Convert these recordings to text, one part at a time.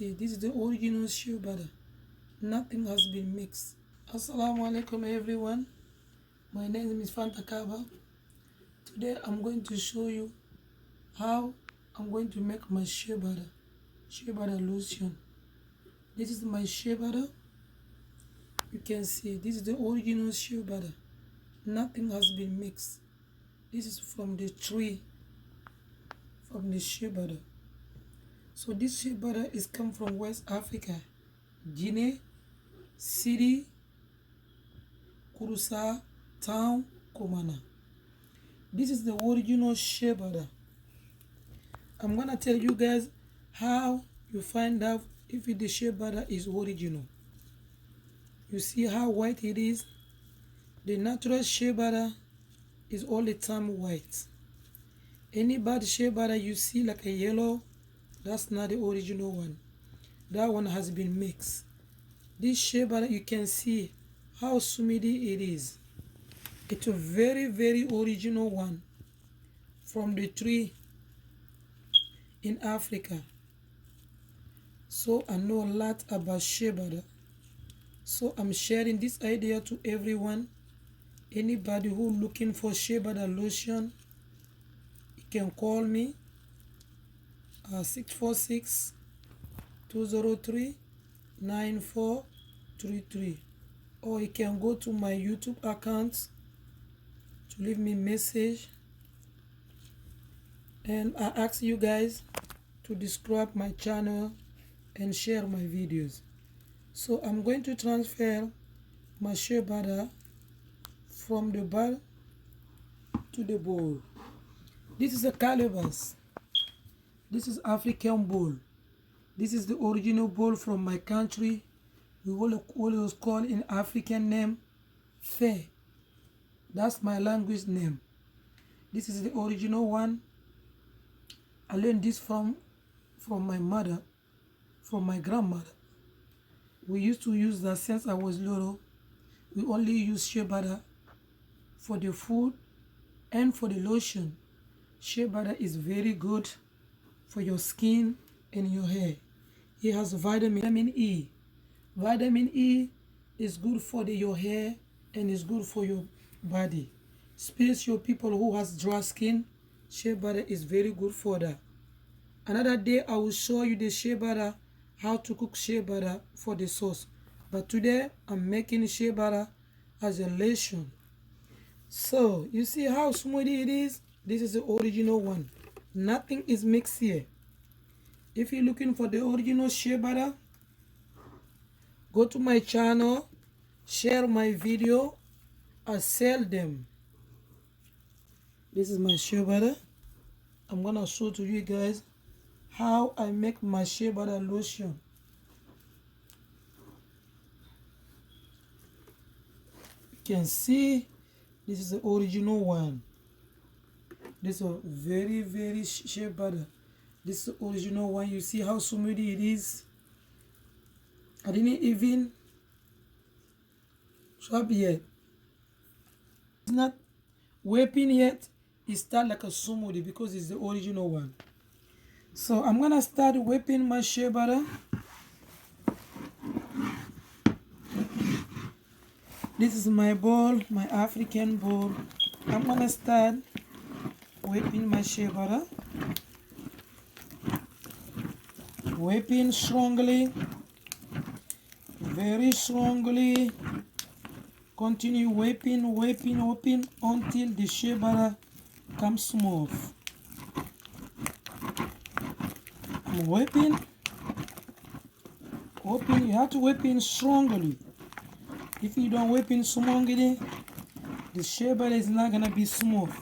This is the original shea butter. Nothing has been mixed. Assalamu alaikum everyone. My name is Fanta Kaba. Today I'm going to show you how I'm going to make my shea butter lotion. This is my shea butter. You can see this is the original shea butter. Nothing has been mixed. This is from the tree, from the shea butter. So this shea butter is come from West Africa, Guinea, City, Kurusa, Town, Komana. This is the original shea butter. I'm gonna tell you guys how you find out if the shea butter is original. You see how white it is? The natural shea butter is all the time white. Any bad shea butter you see like a yellow, that's not the original one. That one has been mixed. This shea butter, you can see how smoothie it is. It's a very, very original one from the tree in Africa. So I know a lot about shea butter. So I'm sharing this idea to everyone. Anybody who looking for shea butter lotion, you can call me 646-203-9433, or you can go to my YouTube account to leave me a message, and I ask you guys to subscribe my channel and share my videos. So I'm going to transfer my shea butter from the bowl to the bowl. This is a calabash. This is African bowl. This is the original bowl from my country. We will always call in African name Fe. That's my language name. This is the original one. I learned this from my mother, from my grandmother. We used to use that since I was little. We only use shea butter for the food and for the lotion. Shea butter is very good for your skin and your hair. It has vitamin E. Vitamin E is good for your hair and is good for your body. Especially people who has dry skin, shea butter is very good for that. Another day I will show you the shea butter, how to cook shea butter for the sauce. But today I'm making shea butter as a lotion. So you see how smooth it is? This is the original one. Nothing is mixed here. If you're looking for the original shea butter, go to my channel, share my video, I sell them. This is my shea butter. I'm gonna show to you guys how I make my shea butter lotion. You can see this is the original one. This is a very, very shea butter. This is the original one. You see how smooth it is? I didn't even swap yet. It's not whipping yet. It starts like a smoothie because it's the original one. So I'm gonna start whipping my shea butter. This is my bowl, my African bowl. I'm gonna start whipping my shea butter. Whipping strongly, very strongly. Continue whipping until the shea butter comes smooth. I'm whipping. You have to whip in strongly. If you don't whip in strongly, the shea butter is not gonna be smooth.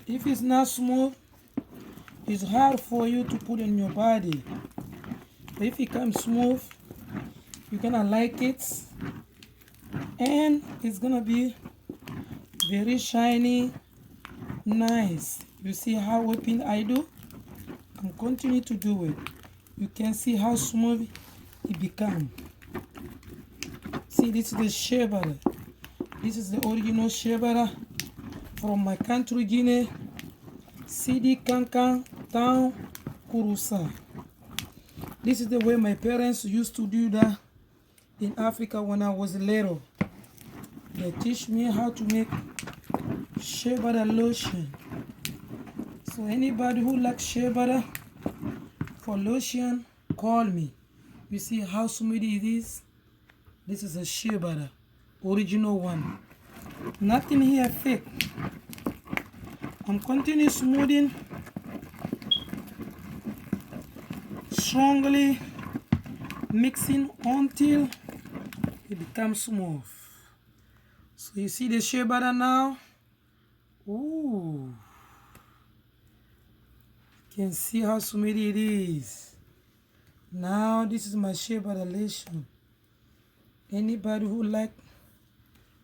If it's not smooth, it's hard for you to put in your body. But if it comes smooth, you're gonna like it, and it's gonna be very shiny, nice. You see how whipping I do? I'm continuing to do it. You can see how smooth it becomes. See, this is the shea butter. This is the original shea butter from my country, Guinea, City, Kankan, Town, Kurusa. This is the way my parents used to do that in Africa when I was little. They teach me how to make shea butter lotion. So anybody who likes shea butter for lotion, call me. You see how smooth it is? This is a shea butter, original one. Nothing here fake. I'm continuing smoothing strongly, mixing until it becomes smooth. So you see the shea butter now? Ooh. You can see how smooth it is. Now this is my shea butter lotion. Anybody who like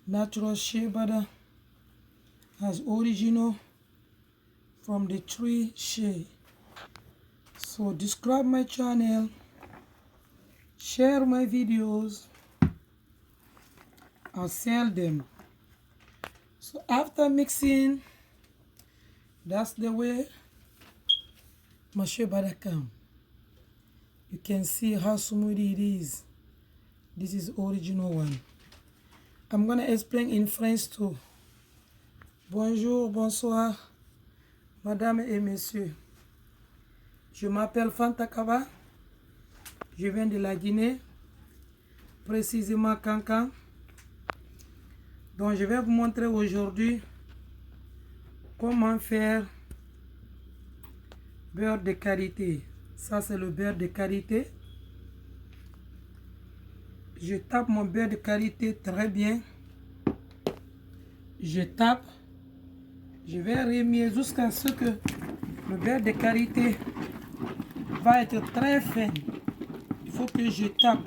natural shea butter as original from the tree shea. So subscribe my channel, share my videos, I'll sell them. So after mixing, that's the way my shea butter come. You can see how smooth it is. This is original one. I'm gonna explain in French too. Bonjour, bonsoir, madame et messieurs. Je m'appelle Fanta Kaba. Je viens de la Guinée, précisément Kankan. Donc je vais vous montrer aujourd'hui comment faire beurre de karité. Ça c'est le beurre de karité. Je tape mon beurre de karité très bien. Je tape. Je vais remuer jusqu'à ce que le beurre de karité va être très fin. Il faut que je tape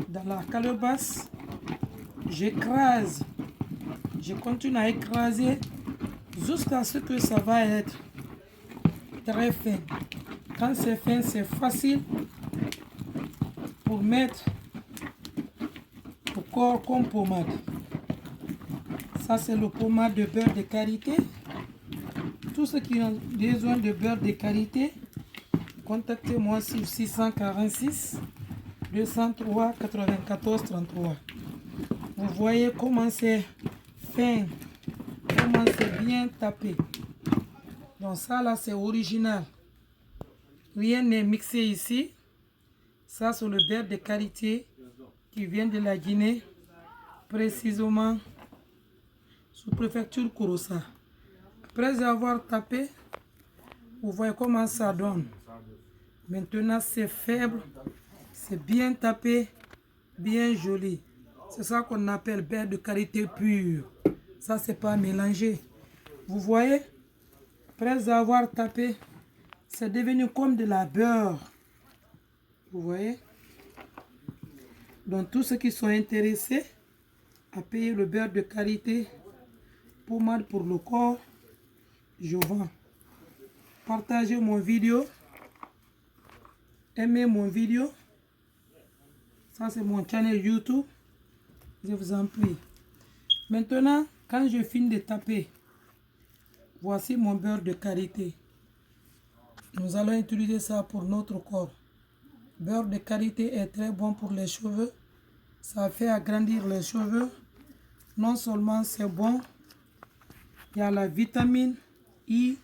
dans la calebasse. J'écrase. Je continue à écraser jusqu'à ce que ça va être très fin. Quand c'est fin, c'est facile pour mettre au corps comme pommade. Ça, c'est le pommade de beurre de karité. Tous ceux qui ont besoin de beurre de karité, contactez-moi sur 646 203 94 33. Vous voyez comment c'est fin, comment c'est bien tapé. Donc ça là c'est original. Rien n'est mixé ici. Ça c'est le beurre de karité qui vient de la Guinée, précisément sous préfecture Kouroussa. Après avoir tapé, vous voyez comment ça donne. Maintenant c'est faible, c'est bien tapé, bien joli. C'est ça qu'on appelle beurre de karité pur. Ça c'est pas mélangé. Vous voyez, après avoir tapé, c'est devenu comme de la beurre. Vous voyez. Donc tous ceux qui sont intéressés à payer le beurre de karité, pommade pour le corps, je vends. Partagez mon vidéo. Aimez mon vidéo. Ça c'est mon channel YouTube. Je vous en prie. Maintenant, quand je finis de taper, voici mon beurre de karité. Nous allons utiliser ça pour notre corps. Beurre de karité est très bon pour les cheveux. Ça fait agrandir les cheveux. Non seulement c'est bon, il y a la vitamine I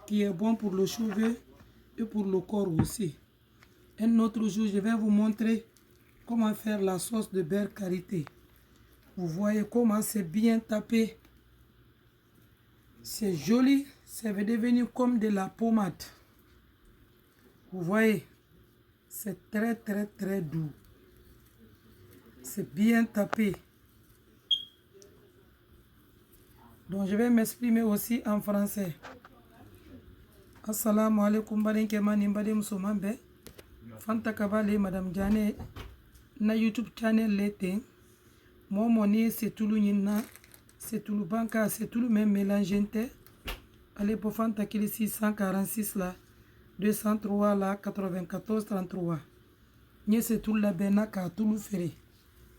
qui est bon pour le cheveu et pour le corps aussi. Un autre jour, je vais vous montrer comment faire la sauce de beurre karité. Vous voyez comment c'est bien tapé. C'est joli. Ça va devenir comme de la pommade. Vous voyez. C'est très très très doux. C'est bien tapé. Donc je vais m'exprimer aussi en français. Assalamu alaikum balinke mani mbade musomambe. Fanta Kabale Madame Diane na YouTube channel lete. Moi moni c'est tout le nina, c'est tout le banca, c'est tout le même mélangé. Allez pour Fanta Kili 646 là, 203 là, 94 33. Nye c'est tout la benaka tout le ferré.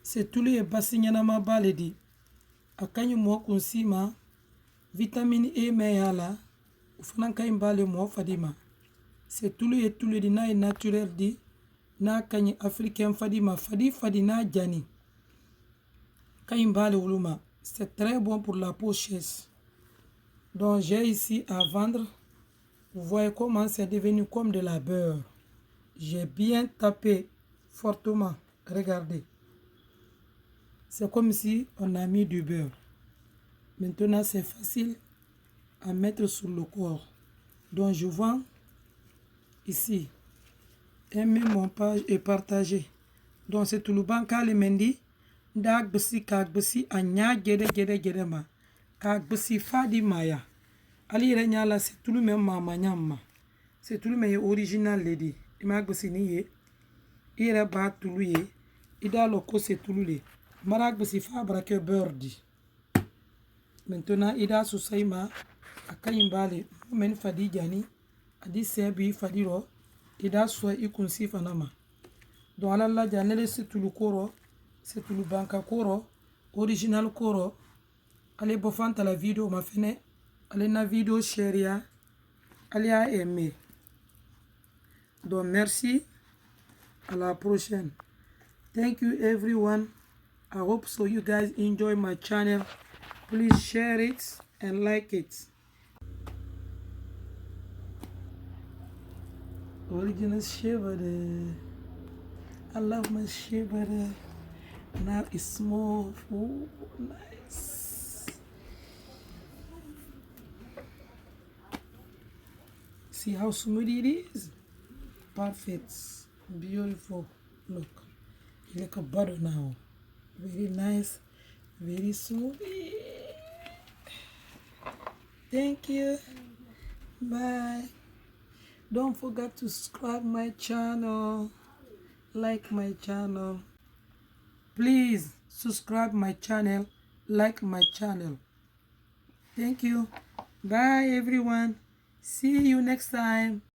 C'est tout le basinyana ma baledi. Akanyu mo kunsima vitamine E meyala. Ufana kaimbale mo fadima. C'est tout le dina est naturel dit. na kanyi africain fadi ma fadi na jani Kaimbale Wuluma. C'est très bon pour la peau chausse. Donc j'ai ici à vendre. Vous voyez comment c'est devenu comme de la beurre. J'ai bien tapé fortement. Regardez. C'est comme si on a mis du beurre. Maintenant c'est facile à mettre sur le corps. Donc je vends ici. Aimez mon page et partagez. Donc c'est tout le banca le mendi. Dag besi kag besi anya gede ma. Kag besi fadi maya. Ali renya la c'est tout le même mama nyama. C'est tout le même original lady. Imag besi niye. Ira ba tulu ye. Ida loko c'est tout le. Marag besi fa brake birdi. Maintenant ida susaima akayimbale men fadi jani adi sebi fadi ro ida so ikunsi fanama. Donc ala la janele c'est tout le koro. C'est tout le banca koro, original koro. Allez bofante la vidéo ma fene. Allez na vidéo share. Allez à aimer. Donc merci. À la prochaine. Thank you everyone. I hope so you guys enjoy my channel. Please share it and like it. Original shea butter. I love my shea butter. Now it's small. Oh, nice. See how smooth it is? Perfect. Beautiful. Look. You like a butter now. Very nice. Very smooth. Thank you. Bye. Don't forget to subscribe my channel. Like my channel. Please subscribe my channel, like my channel. Thank you. Bye everyone. See you next time.